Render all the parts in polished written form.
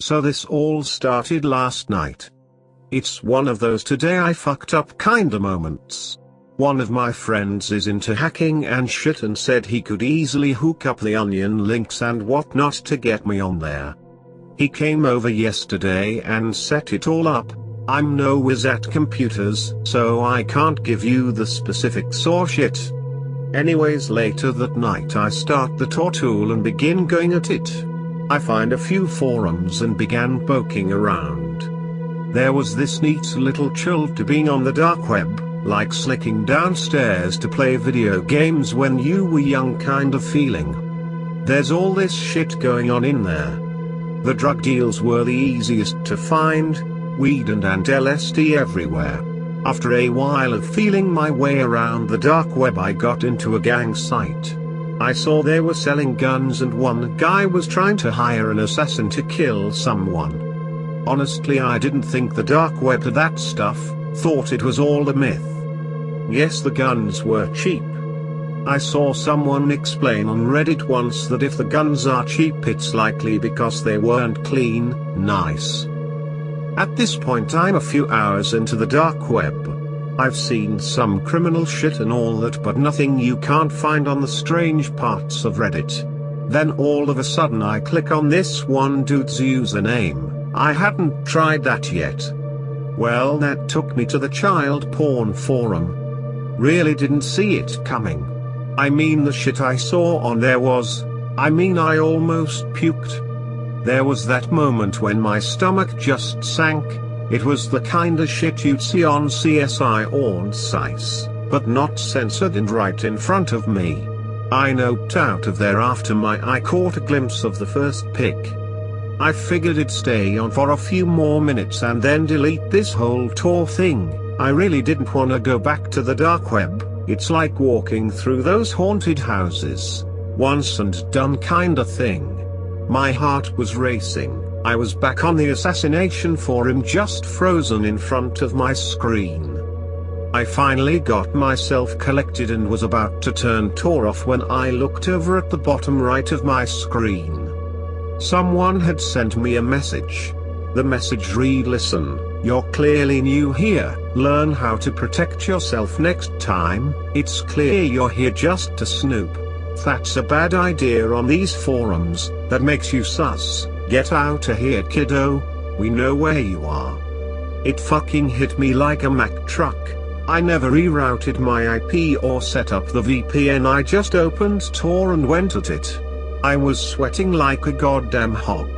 So this all started last night. It's one of those today I fucked up kinda moments. One of my friends is into hacking and shit and said he could easily hook up the onion links and whatnot to get me on there. He came over yesterday and set it all up. I'm no whiz at computers, so I can't give you the specifics or shit. Anyways, later that night I start the Tor tool and begin going at it. I find a few forums and began poking around. There was this neat little chill to being on the dark web, like slicking downstairs to play video games when you were young kind of feeling. There's all this shit going on in there. The drug deals were the easiest to find, weed and LSD everywhere. After a while of feeling my way around the dark web, I got into a gang site. I saw they were selling guns and one guy was trying to hire an assassin to kill someone. Honestly, I didn't think the dark web had that stuff, thought it was all a myth. Yes, the guns were cheap. I saw someone explain on Reddit once that if the guns are cheap it's likely because they weren't clean. Nice. At this point I'm a few hours into the dark web. I've seen some criminal shit and all that, but nothing you can't find on the strange parts of Reddit. Then all of a sudden I click on this one dude's username. I hadn't tried that yet. Well, that took me to the child porn forum. Really didn't see it coming. I mean, the shit I saw on there was, I almost puked. There was that moment when my stomach just sank. It was the kinda shit you'd see on CSI or SICE, but not censored and right in front of me. I noped out of there after my eye caught a glimpse of the first pic. I figured it'd stay on for a few more minutes and then delete this whole Tor thing. I really didn't wanna go back to the dark web. It's like walking through those haunted houses. Once and done kinda thing. My heart was racing. I was back on the assassination forum, just frozen in front of my screen. I finally got myself collected and was about to turn Tor off when I looked over at the bottom right of my screen. Someone had sent me a message. The message read, "Listen, you're clearly new here, learn how to protect yourself next time. It's clear you're here just to snoop. That's a bad idea on these forums, that makes you sus. Get out of here, kiddo. We know where you are." It fucking hit me like a Mack truck. I never rerouted my IP or set up the VPN, I just opened Tor and went at it. I was sweating like a goddamn hog.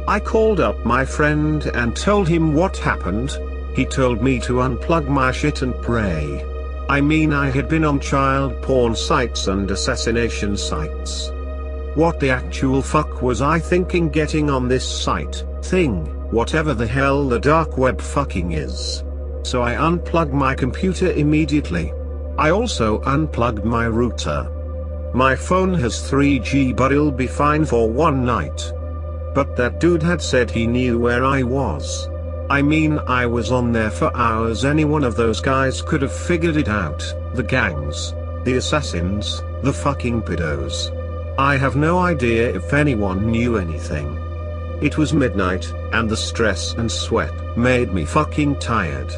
I called up my friend and told him what happened. He told me to unplug my shit and pray. I had been on child porn sites and assassination sites. What the actual fuck was I thinking getting on this site, thing, whatever the hell the dark web fucking is? So I unplugged my computer immediately. I also unplugged my router. My phone has 3G, but it'll be fine for one night. But that dude had said he knew where I was. I was on there for hours. Any one of those guys could have figured it out. The gangs, the assassins, the fucking pedos. I have no idea if anyone knew anything. It was midnight, and the stress and sweat made me fucking tired.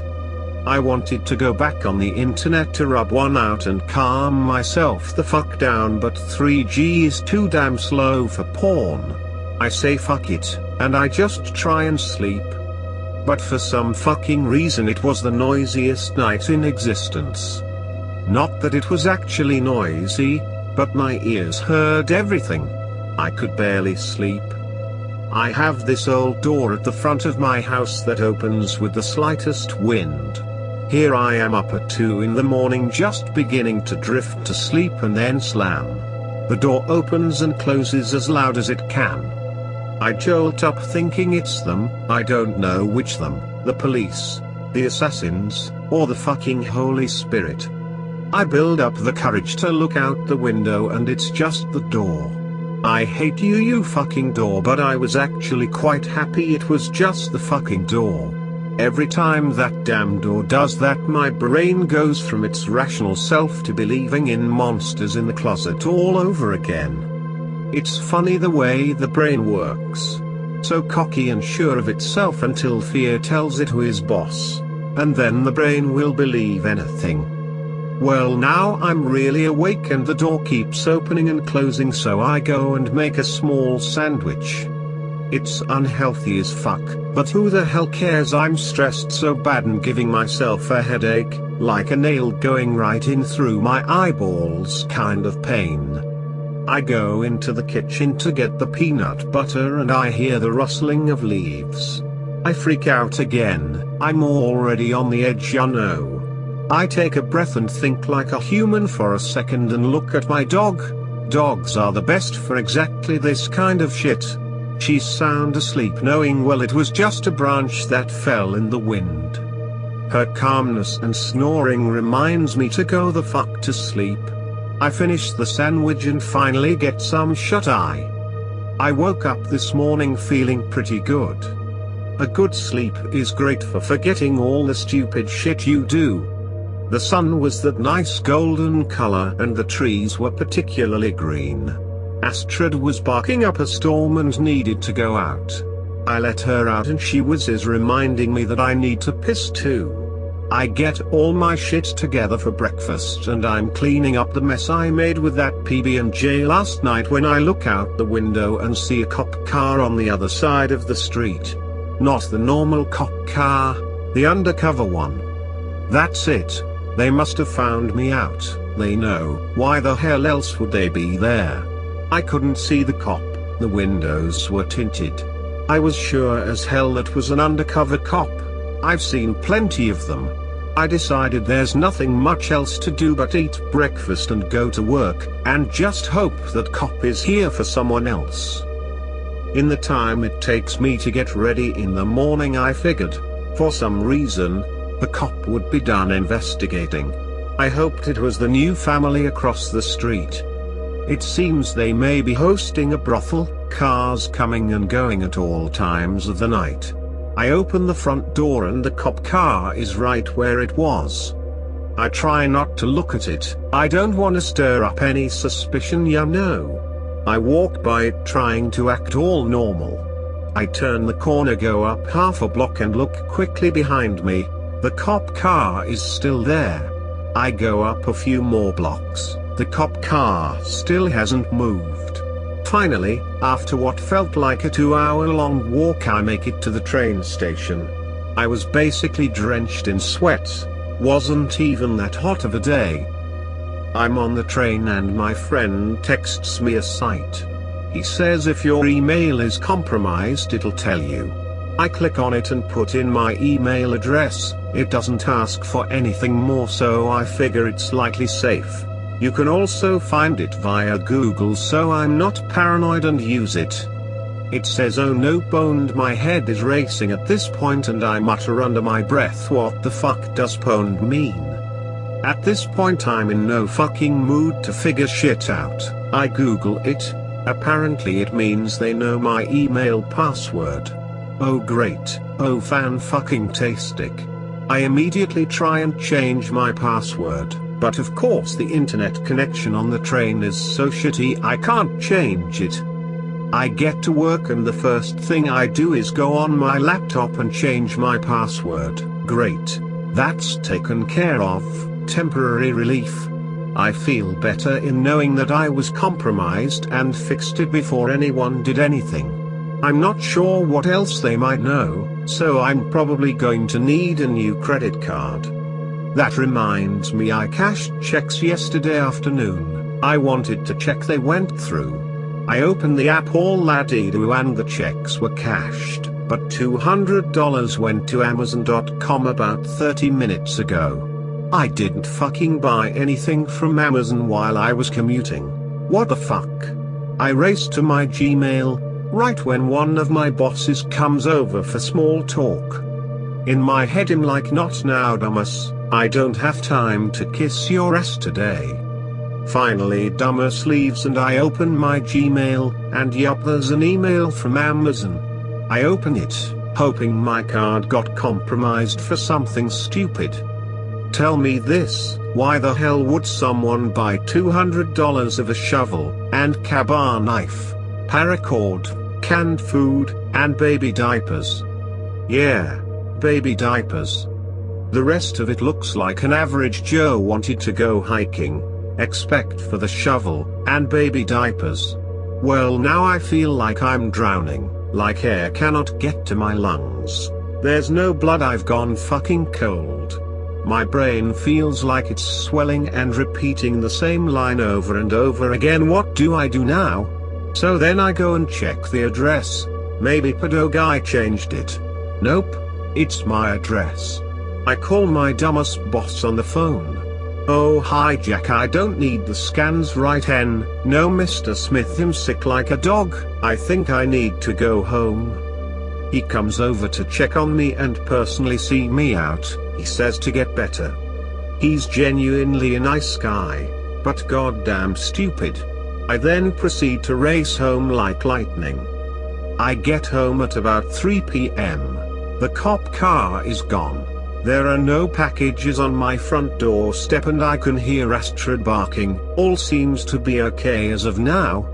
I wanted to go back on the internet to rub one out and calm myself the fuck down, but 3G is too damn slow for porn. I say fuck it, and I just try and sleep. But for some fucking reason it was the noisiest night in existence. Not that it was actually noisy, but my ears heard everything. I could barely sleep. I have this old door at the front of my house that opens with the slightest wind. Here I am up at 2 in the morning just beginning to drift to sleep and then slam. The door opens and closes as loud as it can. I jolt up thinking it's them. I don't know which them, the police, the assassins, or the fucking Holy Spirit. I build up the courage to look out the window and it's just the door. I hate you, you fucking door, but I was actually quite happy it was just the fucking door. Every time that damn door does that, my brain goes from its rational self to believing in monsters in the closet all over again. It's funny the way the brain works. so cocky and sure of itself until fear tells it who is boss. And then the brain will believe anything. Well, now I'm really awake and the door keeps opening and closing, so I go and make a small sandwich. It's unhealthy as fuck, but who the hell cares? I'm stressed so bad and giving myself a headache, like a nail going right in through my eyeballs kind of pain. I go into the kitchen to get the peanut butter and I hear the rustling of leaves. I freak out again, I'm already on the edge, you know. I take a breath and think like a human for a second and look at my dog. Dogs are the best for exactly this kind of shit. She's sound asleep, knowing well it was just a branch that fell in the wind. Her calmness and snoring reminds me to go the fuck to sleep. I finish the sandwich and finally get some shut-eye. I woke up this morning feeling pretty good. A good sleep is great for forgetting all the stupid shit you do. The sun was that nice golden color and the trees were particularly green. Astrid was barking up a storm and needed to go out. I let her out and she whizzes, reminding me that I need to piss too. I get all my shit together for breakfast and I'm cleaning up the mess I made with that PB&J last night when I look out the window and see a cop car on the other side of the street. Not the normal cop car, the undercover one. That's it. They must have found me out. They know. Why the hell else would they be there? I couldn't see the cop, the windows were tinted. I was sure as hell that was an undercover cop. I've seen plenty of them. I decided there's nothing much else to do but eat breakfast and go to work, and just hope that cop is here for someone else. In the time it takes me to get ready in the morning, I figured, for some reason, the cop would be done investigating. I hoped it was the new family across the street. It seems they may be hosting a brothel, cars coming and going at all times of the night. I open the front door and the cop car is right where it was. I try not to look at it, I don't want to stir up any suspicion, you know. I walk by it trying to act all normal. I turn the corner, go up half a block and look quickly behind me. The cop car is still there. I go up a few more blocks. The cop car still hasn't moved. Finally, after what felt like a 2-hour-long walk, I make it to the train station. I was basically drenched in sweat. Wasn't even that hot of a day. I'm on the train and my friend texts me a site. He says if your email is compromised it'll tell you. I click on it and put in my email address. It doesn't ask for anything more, so I figure it's likely safe. You can also find it via Google, so I'm not paranoid and use it. It says oh nope, and my head is racing at this point and I mutter under my breath, what the fuck does pwned mean? At this point I'm in no fucking mood to figure shit out. I Google it. Apparently it means they know my email password. Oh great, oh fan-fucking-tastic. I immediately try and change my password. But of course the internet connection on the train is so shitty I can't change it. I get to work and the first thing I do is go on my laptop and change my password. Great. That's taken care of. Temporary relief. I feel better in knowing that I was compromised and fixed it before anyone did anything. I'm not sure what else they might know, so I'm probably going to need a new credit card. That reminds me, I cashed checks yesterday afternoon. I wanted to check they went through. I opened the app all la-dee-doo and the checks were cashed, but $200 went to Amazon.com about 30 minutes ago. I didn't fucking buy anything from Amazon while I was commuting. What the fuck? I raced to my Gmail, right when one of my bosses comes over for small talk. In my head I'm like, not now dumbass. I don't have time to kiss your ass today. Finally dumbass leaves and I open my Gmail, and yup, there's an email from Amazon. I open it, hoping my card got compromised for something stupid. Tell me this, why the hell would someone buy $200 of a shovel, and Ka-Bar knife, paracord, canned food, and baby diapers. Yeah, baby diapers. The rest of it looks like an average Joe wanted to go hiking, except for the shovel, and baby diapers. Well, now I feel like I'm drowning, like air cannot get to my lungs. There's no blood, I've gone fucking cold. My brain feels like it's swelling and repeating the same line over and over again. What do I do now? So then I go and check the address. Maybe pedo guy changed it. Nope, it's my address. I call my dumbass boss on the phone. Oh hi Jack, I don't need the scans right hen. No Mr. Smith, I'm sick like a dog, I think I need to go home. He comes over to check on me and personally see me out, he says to get better. He's genuinely a nice guy, but goddamn stupid. I then proceed to race home like lightning. I get home at about 3 p.m. The cop car is gone. There are no packages on my front doorstep and I can hear Astrid barking. All seems to be okay as of now.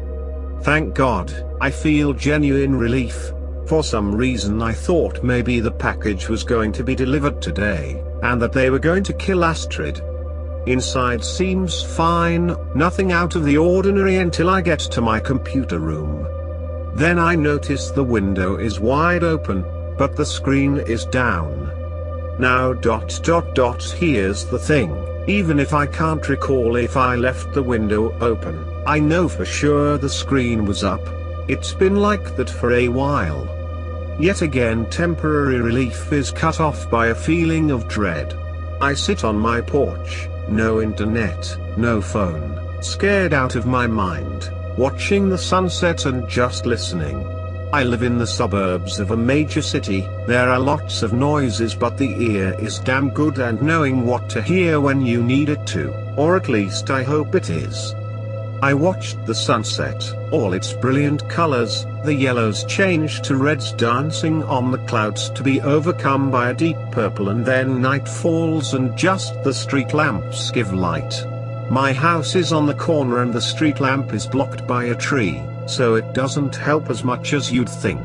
Thank God, I feel genuine relief. For some reason I thought maybe the package was going to be delivered today, and that they were going to kill Astrid. Inside seems fine, nothing out of the ordinary until I get to my computer room. Then I notice the window is wide open, but the screen is down. Now here's the thing, even if I can't recall if I left the window open, I know for sure the screen was up. It's been like that for a while. Yet again temporary relief is cut off by a feeling of dread. I sit on my porch, no internet, no phone, scared out of my mind, watching the sunset and just listening. I live in the suburbs of a major city. There are lots of noises, but the ear is damn good at knowing what to hear when you need it to, or at least I hope it is. I watched the sunset, all its brilliant colors, the yellows change to reds dancing on the clouds to be overcome by a deep purple, and then night falls and just the street lamps give light. My house is on the corner and the street lamp is blocked by a tree, so it doesn't help as much as you'd think.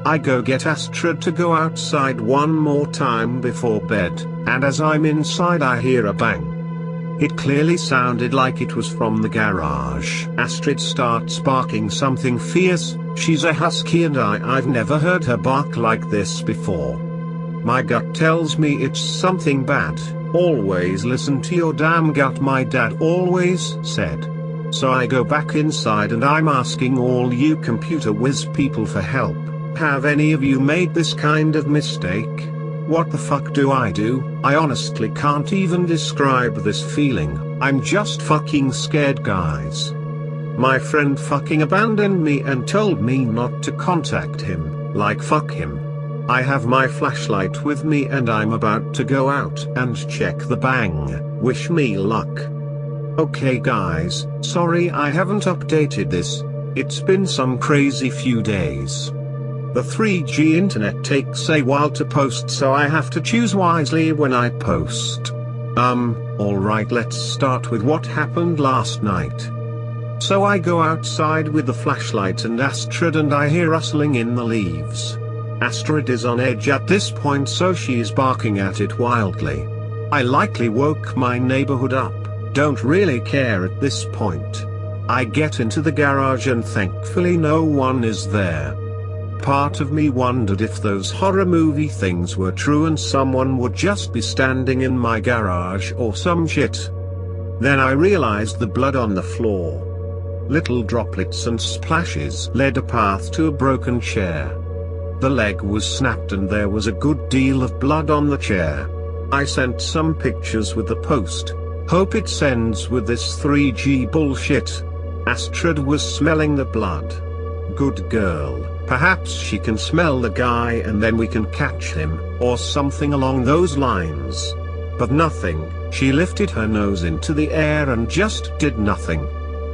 I go get Astrid to go outside one more time before bed, and as I'm inside I hear a bang. It clearly sounded like it was from the garage. Astrid starts barking something fierce. She's a husky and I've never heard her bark like this before. My gut tells me it's something bad. Always listen to your damn gut, my dad always said. So I go back inside and I'm asking all you computer whiz people for help. Have any of you made this kind of mistake? What the fuck do? I honestly can't even describe this feeling. I'm just fucking scared, guys. My friend fucking abandoned me and told me not to contact him, like fuck him. I have my flashlight with me and I'm about to go out and check the bang. Wish me luck. Okay guys, sorry I haven't updated this. It's been some crazy few days. The 3G internet takes a while to post, so I have to choose wisely when I post. Alright, let's start with what happened last night. So I go outside with the flashlight and Astrid and I hear rustling in the leaves. Astrid is on edge at this point, so she is barking at it wildly. I likely woke my neighborhood up, don't really care at this point. I get into the garage and thankfully no one is there. Part of me wondered if those horror movie things were true and someone would just be standing in my garage or some shit. Then I realized the blood on the floor. Little droplets and splashes led a path to a broken chair. The leg was snapped and there was a good deal of blood on the chair. I sent some pictures with the post. Hope it sends with this 3G bullshit. Astrid was smelling the blood. Good girl. Perhaps she can smell the guy and then we can catch him, or something along those lines. But nothing. She lifted her nose into the air and just did nothing.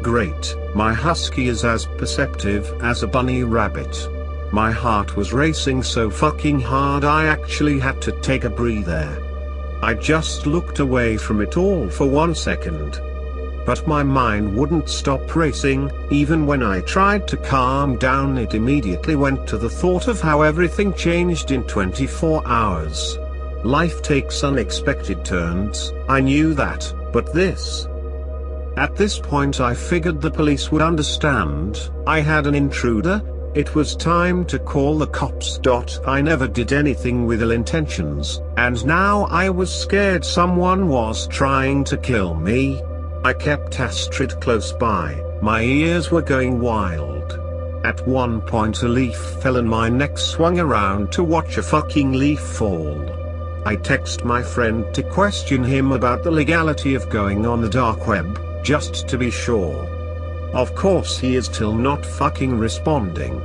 Great, my husky is as perceptive as a bunny rabbit. My heart was racing so fucking hard I actually had to take a breather. I just looked away from it all for 1 second. But my mind wouldn't stop racing. Even when I tried to calm down, it immediately went to the thought of how everything changed in 24 hours. Life takes unexpected turns, I knew that, but this. At this point I figured the police would understand. I had an intruder. It was time to call the cops. I never did anything with ill intentions, and now I was scared someone was trying to kill me. I kept Astrid close by, my ears were going wild. At one point a leaf fell and my neck swung around to watch a fucking leaf fall. I text my friend to question him about the legality of going on the dark web, just to be sure. Of course he is still not fucking responding.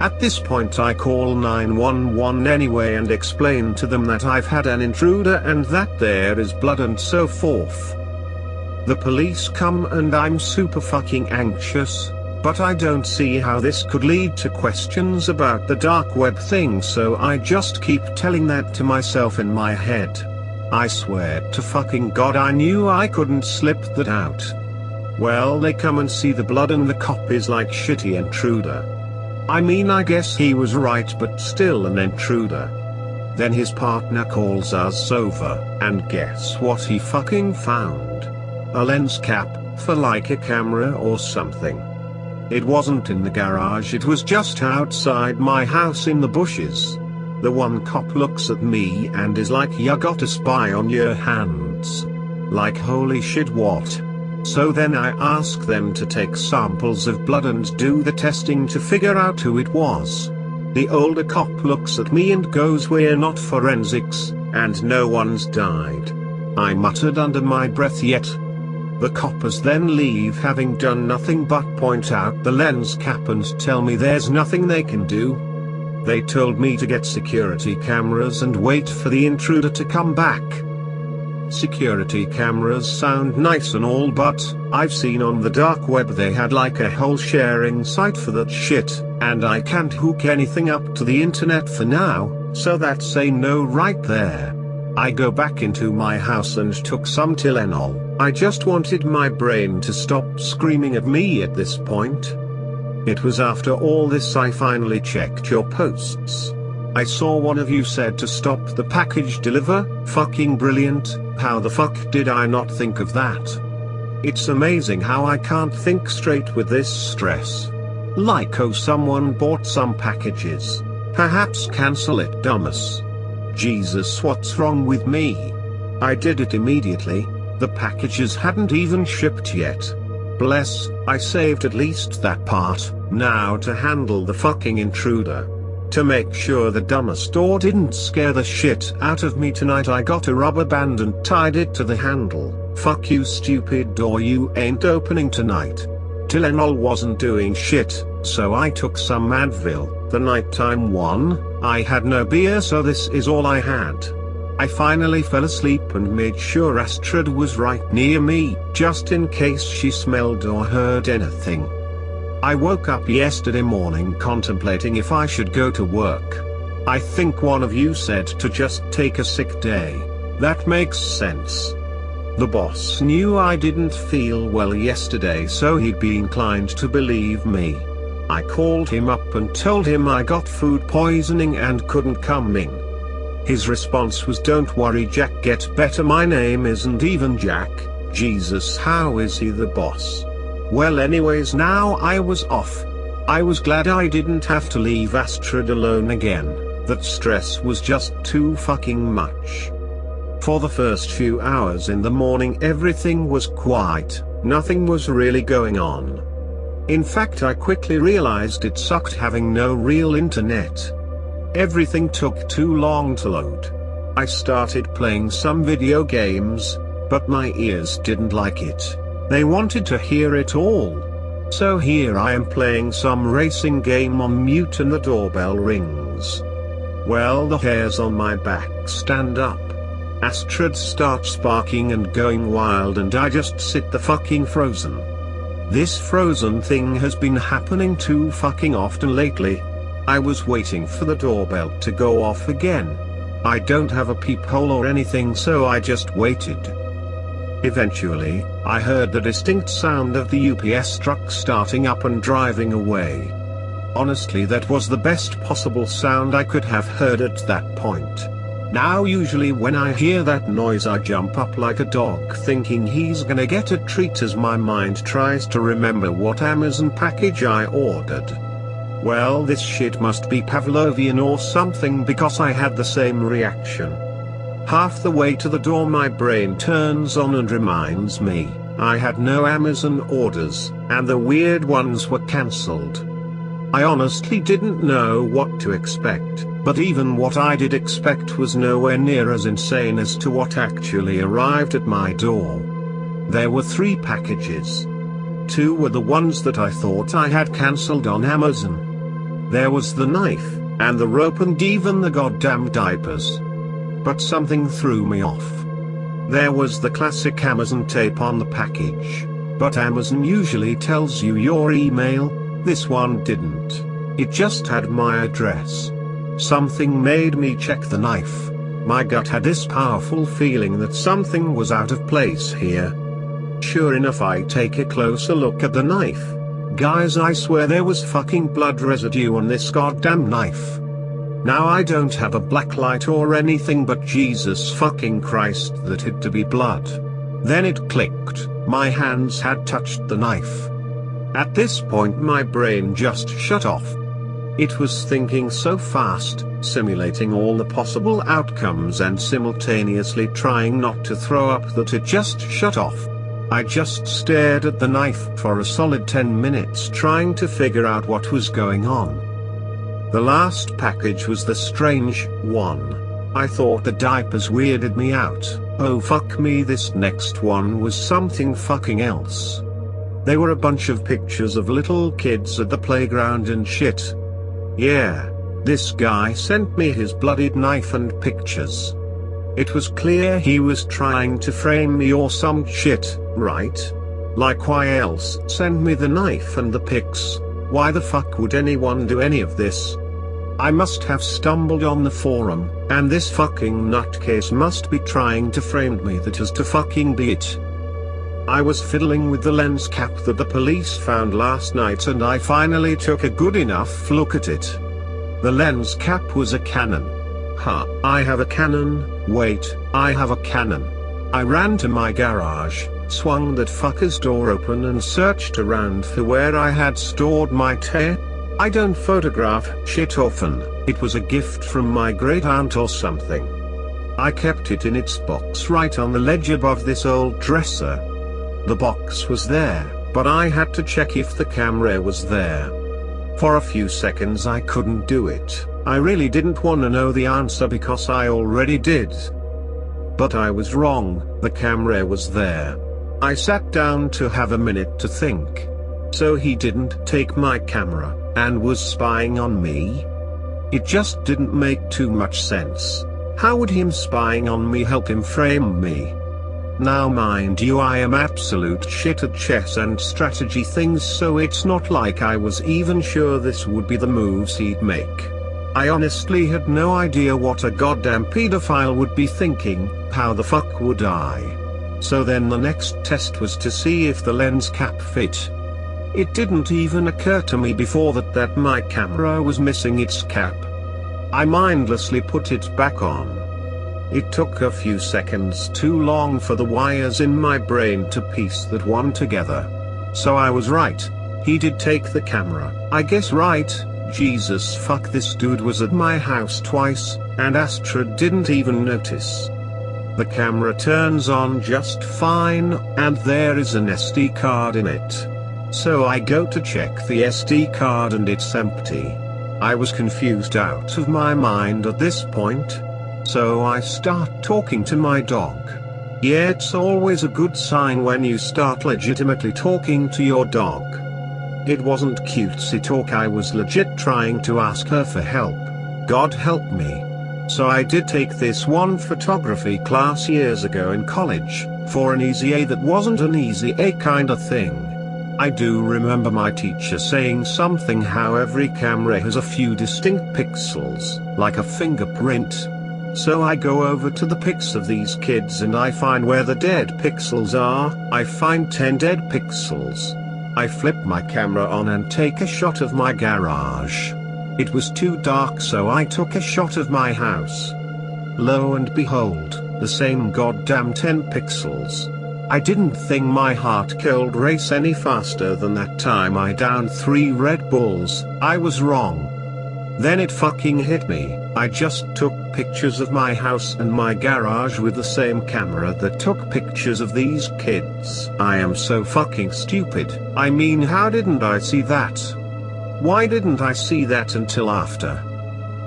At this point I call 911 anyway and explain to them that I've had an intruder and that there is blood and so forth. The police come and I'm super fucking anxious, but I don't see how this could lead to questions about the dark web thing, so I just keep telling that to myself in my head. I swear to fucking God I knew I couldn't slip that out. Well, they come and see the blood and the cop is like, shitty intruder. I mean, I guess he was right, but still an intruder. Then his partner calls us over, and guess what he fucking found? A lens cap, for like a camera or something. It wasn't in the garage, it was just outside my house in the bushes. The one cop looks at me and is like, "Ya got a spy on your hands." Like, holy shit, what? So then I ask them to take samples of blood and do the testing to figure out who it was. The older cop looks at me and goes, "We're not forensics, and no one's died." I muttered under my breath, yet. The coppers then leave, having done nothing but point out the lens cap and tell me there's nothing they can do. They told me to get security cameras and wait for the intruder to come back. Security cameras sound nice and all, but I've seen on the dark web they had like a whole sharing site for that shit, and I can't hook anything up to the internet for now, so that's a no right there. I go back into my house and took some Tylenol. I just wanted my brain to stop screaming at me at this point. It was after all this I finally checked your posts. I saw one of you said to stop the package deliver. Fucking brilliant. How the fuck did I not think of that? It's amazing how I can't think straight with this stress. Like, oh, someone bought some packages. Perhaps cancel it, dumbass. Jesus, what's wrong with me? I did it immediately. The packages hadn't even shipped yet. Bless, I saved at least that part. Now to handle the fucking intruder. To make sure the dumber store didn't scare the shit out of me tonight, I got a rubber band and tied it to the handle. Fuck you, stupid door, you ain't opening tonight. Tylenol wasn't doing shit, so I took some Advil, the nighttime one. I had no beer, so this is all I had. I finally fell asleep and made sure Astrid was right near me, just in case she smelled or heard anything. I woke up yesterday morning contemplating if I should go to work. I think one of you said to just take a sick day. That makes sense. The boss knew I didn't feel well yesterday, so he'd be inclined to believe me. I called him up and told him I got food poisoning and couldn't come in. His response was, "Don't worry Jack, get better. My name isn't even Jack." Jesus, how is he the boss? Well, anyways, now I was off. I was glad I didn't have to leave Astrid alone again. That stress was just too fucking much. For the first few hours in the morning everything was quiet, nothing was really going on. In fact, I quickly realized it sucked having no real internet. Everything took too long to load. I started playing some video games, but my ears didn't like it. They wanted to hear it all. So here I am playing some racing game on mute and the doorbell rings. Well, the hairs on my back stand up. Astrid starts barking and going wild and I just sit the fucking frozen. This frozen thing has been happening too fucking often lately. I was waiting for the doorbell to go off again. I don't have a peephole or anything, so I just waited. Eventually, I heard the distinct sound of the UPS truck starting up and driving away. Honestly, that was the best possible sound I could have heard at that point. Now usually when I hear that noise I jump up like a dog thinking he's gonna get a treat as my mind tries to remember what Amazon package I ordered. Well, this shit must be Pavlovian or something because I had the same reaction. Half the way to the door my brain turns on and reminds me, I had no Amazon orders, and the weird ones were cancelled. I honestly didn't know what to expect, but even what I did expect was nowhere near as insane as to what actually arrived at my door. There were 3 packages. 2 were the ones that I thought I had cancelled on Amazon. There was the knife, and the rope, and even the goddamn diapers. But something threw me off. There was the classic Amazon tape on the package, but Amazon usually tells you your email. This one didn't. It just had my address. Something made me check the knife. My gut had this powerful feeling that something was out of place here. Sure enough, I take a closer look at the knife. Guys, I swear there was fucking blood residue on this goddamn knife. Now I don't have a black light or anything, but Jesus fucking Christ, that had to be blood. Then it clicked, my hands had touched the knife. At this point my brain just shut off. It was thinking so fast, simulating all the possible outcomes and simultaneously trying not to throw up, that it just shut off. I just stared at the knife for a solid 10 minutes trying to figure out what was going on. The last package was the strange one. I thought the diapers weirded me out. Oh fuck me, this next one was something fucking else. They were a bunch of pictures of little kids at the playground and shit. Yeah, this guy sent me his bloodied knife and pictures. It was clear he was trying to frame me or some shit, right? Like, why else send me the knife and the pics? Why the fuck would anyone do any of this? I must have stumbled on the forum, and this fucking nutcase must be trying to frame me. That has to fucking be it. I was fiddling with the lens cap that the police found last night, and I finally took a good enough look at it. The lens cap was a Canon. I have a Canon, wait, I have a Canon. I ran to my garage, swung that fucker's door open and searched around for where I had stored my tape. I don't photograph shit often, it was a gift from my great aunt or something. I kept it in its box right on the ledge above this old dresser. The box was there, but I had to check if the camera was there. For a few seconds I couldn't do it. I really didn't want to know the answer because I already did. But I was wrong, the camera was there. I sat down to have a minute to think. So he didn't take my camera, and was spying on me? It just didn't make too much sense. How would him spying on me help him frame me? Now mind you, I am absolute shit at chess and strategy things, so it's not like I was even sure this would be the moves he'd make. I honestly had no idea what a goddamn pedophile would be thinking. How the fuck would I? So then the next test was to see if the lens cap fit. It didn't even occur to me before that my camera was missing its cap. I mindlessly put it back on. It took a few seconds too long for the wires in my brain to piece that one together. So I was right. He did take the camera, I guess, right? Jesus fuck, this dude was at my house twice, and Astrid didn't even notice. The camera turns on just fine, and there is an SD card in it. So I go to check the SD card and it's empty. I was confused out of my mind at this point. So I start talking to my dog. Yeah, it's always a good sign when you start legitimately talking to your dog. It wasn't cutesy talk, I was legit trying to ask her for help. God help me. So I did take this one photography class years ago in college, for an easy A that wasn't an easy A kind of thing. I do remember my teacher saying something how every camera has a few distinct pixels, like a fingerprint. So I go over to the pics of these kids and I find where the dead pixels are. I find 10 dead pixels. I flip my camera on and take a shot of my garage. It was too dark, so I took a shot of my house. Lo and behold, the same goddamn 10 pixels. I didn't think my heart could race any faster than that time I downed 3 Red Bulls. I was wrong. Then it fucking hit me. I just took pictures of my house and my garage with the same camera that took pictures of these kids. I am so fucking stupid. I mean, how didn't I see that? Why didn't I see that until after?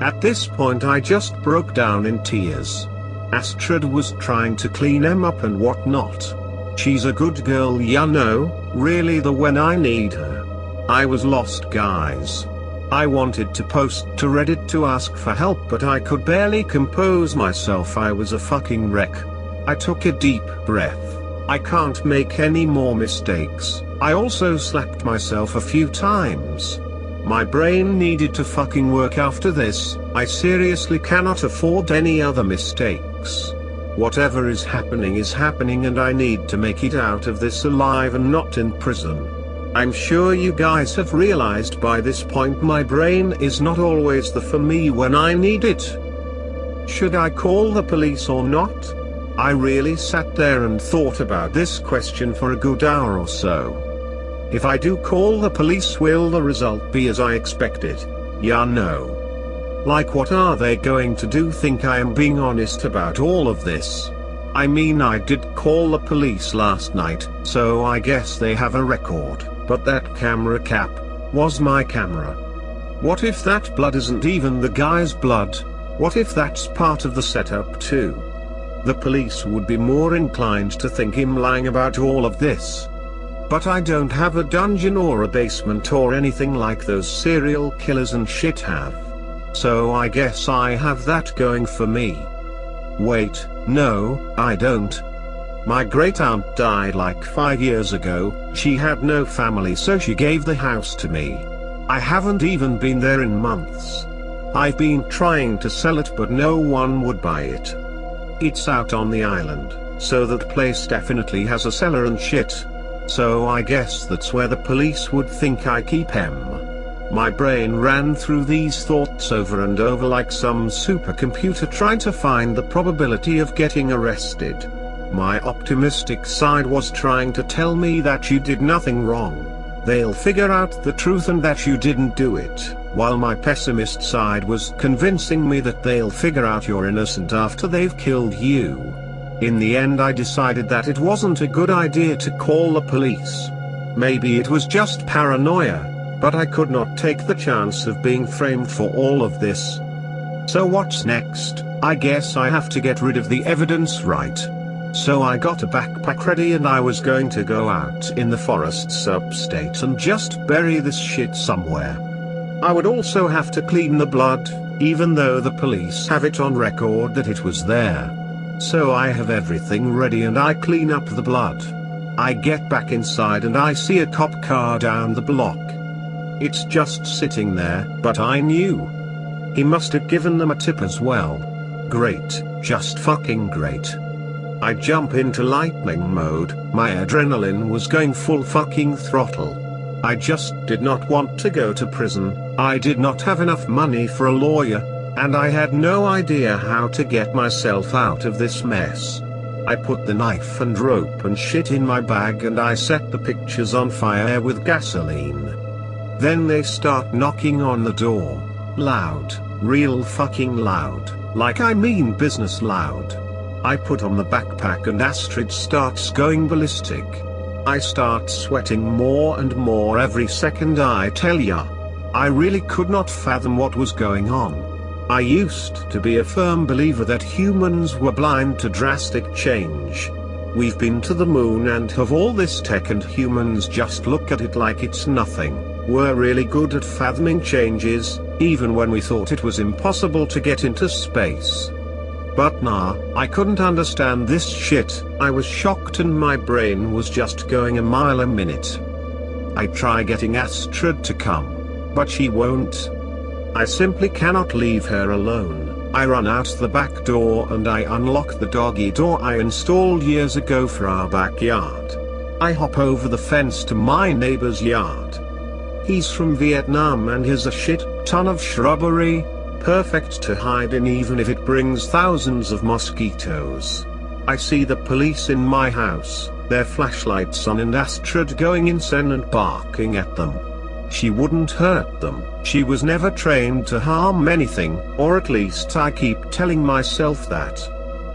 At this point I just broke down in tears. Astrid was trying to clean them up and whatnot. She's a good girl, ya know, really the when I need her. I was lost, guys. I wanted to post to Reddit to ask for help, but I could barely compose myself. I was a fucking wreck. I took a deep breath. I can't make any more mistakes. I also slapped myself a few times. My brain needed to fucking work after this. I seriously cannot afford any other mistakes. Whatever is happening and I need to make it out of this alive and not in prison. I'm sure you guys have realized by this point my brain is not always there for me when I need it. Should I call the police or not? I really sat there and thought about this question for a good hour or so. If I do call the police, will the result be as I expected? Yeah, no. Like, what are they going to do? Think I am being honest about all of this? I mean, I did call the police last night, so I guess they have a record, but that camera cap was my camera. What if that blood isn't even the guy's blood? What if that's part of the setup too? The police would be more inclined to think him lying about all of this. But I don't have a dungeon or a basement or anything like those serial killers and shit have. So I guess I have that going for me. Wait, no, I don't. My great aunt died like 5 years ago. She had no family, so she gave the house to me. I haven't even been there in months. I've been trying to sell it, but no one would buy it. It's out on the island, so that place definitely has a cellar and shit. So I guess that's where the police would think I keep him. My brain ran through these thoughts over and over like some supercomputer trying to find the probability of getting arrested. My optimistic side was trying to tell me that you did nothing wrong. They'll figure out the truth and that you didn't do it, while my pessimist side was convincing me that they'll figure out you're innocent after they've killed you. In the end, I decided that it wasn't a good idea to call the police. Maybe it was just paranoia, but I could not take the chance of being framed for all of this. So what's next? I guess I have to get rid of the evidence, right? So I got a backpack ready and I was going to go out in the forests upstate and just bury this shit somewhere. I would also have to clean the blood, even though the police have it on record that it was there. So I have everything ready and I clean up the blood. I get back inside and I see a cop car down the block. It's just sitting there, but I knew. He must have given them a tip as well. Great, just fucking great. I jump into lightning mode. My adrenaline was going full fucking throttle. I just did not want to go to prison. I did not have enough money for a lawyer, and I had no idea how to get myself out of this mess. I put the knife and rope and shit in my bag and I set the pictures on fire with gasoline. Then they start knocking on the door. Loud, real fucking loud, like I mean business loud. I put on the backpack and Astrid starts going ballistic. I start sweating more and more every second, I tell ya. I really could not fathom what was going on. I used to be a firm believer that humans were blind to drastic change. We've been to the moon and have all this tech and humans just look at it like it's nothing. We're really good at fathoming changes, even when we thought it was impossible to get into space. But nah, I couldn't understand this shit. I was shocked and my brain was just going a mile a minute. I try getting Astrid to come, but she won't. I simply cannot leave her alone. I run out the back door and I unlock the doggy door I installed years ago for our backyard. I hop over the fence to my neighbor's yard. He's from Vietnam and has a shit ton of shrubbery, perfect to hide in even if it brings thousands of mosquitoes. I see the police in my house, their flashlights on and Astrid going insane and barking at them. She wouldn't hurt them, she was never trained to harm anything, or at least I keep telling myself that.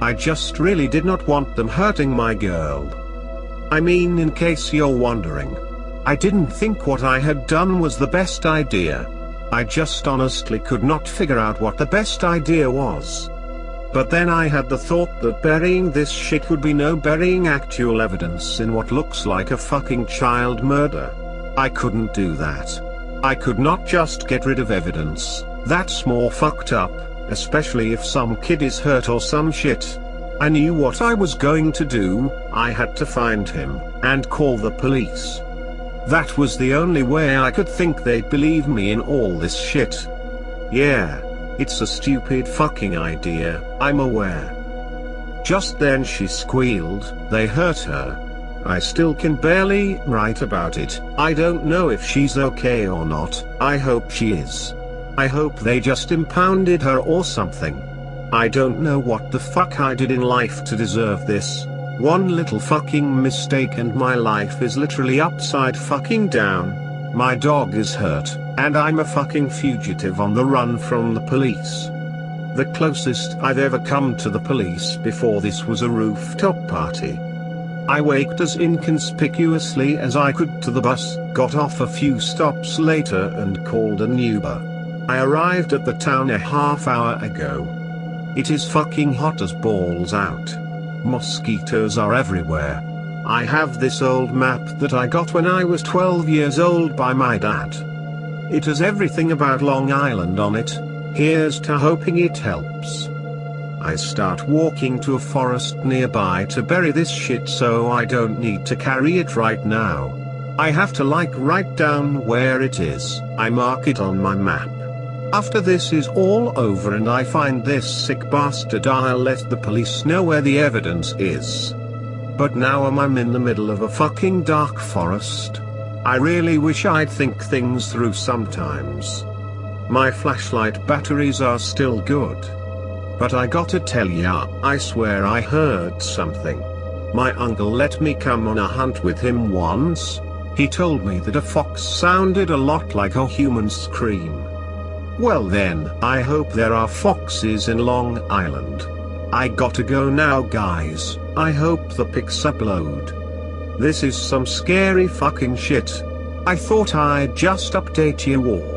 I just really did not want them hurting my girl. I mean, in case you're wondering. I didn't think what I had done was the best idea. I just honestly could not figure out what the best idea was. But then I had the thought that burying this shit would be no burying actual evidence in what looks like a fucking child murder. I couldn't do that. I could not just get rid of evidence, that's more fucked up, especially if some kid is hurt or some shit. I knew what I was going to do, I had to find him, and call the police. That was the only way I could think they'd believe me in all this shit. Yeah, it's a stupid fucking idea, I'm aware. Just then she squealed, they hurt her. I still can barely write about it. I don't know if she's okay or not. I hope she is. I hope they just impounded her or something. I don't know what the fuck I did in life to deserve this. One little fucking mistake and my life is literally upside fucking down. My dog is hurt, and I'm a fucking fugitive on the run from the police. The closest I've ever come to the police before this was a rooftop party. I waked as inconspicuously as I could to the bus, got off a few stops later and called an Uber. I arrived at the town a half hour ago. It is fucking hot as balls out. Mosquitoes are everywhere. I have this old map that I got when I was 12 years old by my dad. It has everything about Long Island on it. Here's to hoping it helps. I start walking to a forest nearby to bury this shit so I don't need to carry it right now. I have to write down where it is. I mark it on my map. After this is all over and I find this sick bastard, I'll let the police know where the evidence is. But now I'm in the middle of a fucking dark forest. I really wish I'd think things through sometimes. My flashlight batteries are still good. But I gotta tell ya, I swear I heard something. My uncle let me come on a hunt with him once. He told me that a fox sounded a lot like a human scream. Well then, I hope there are foxes in Long Island. I gotta go now guys, I hope the pics upload. This is some scary fucking shit. I thought I'd just update you all.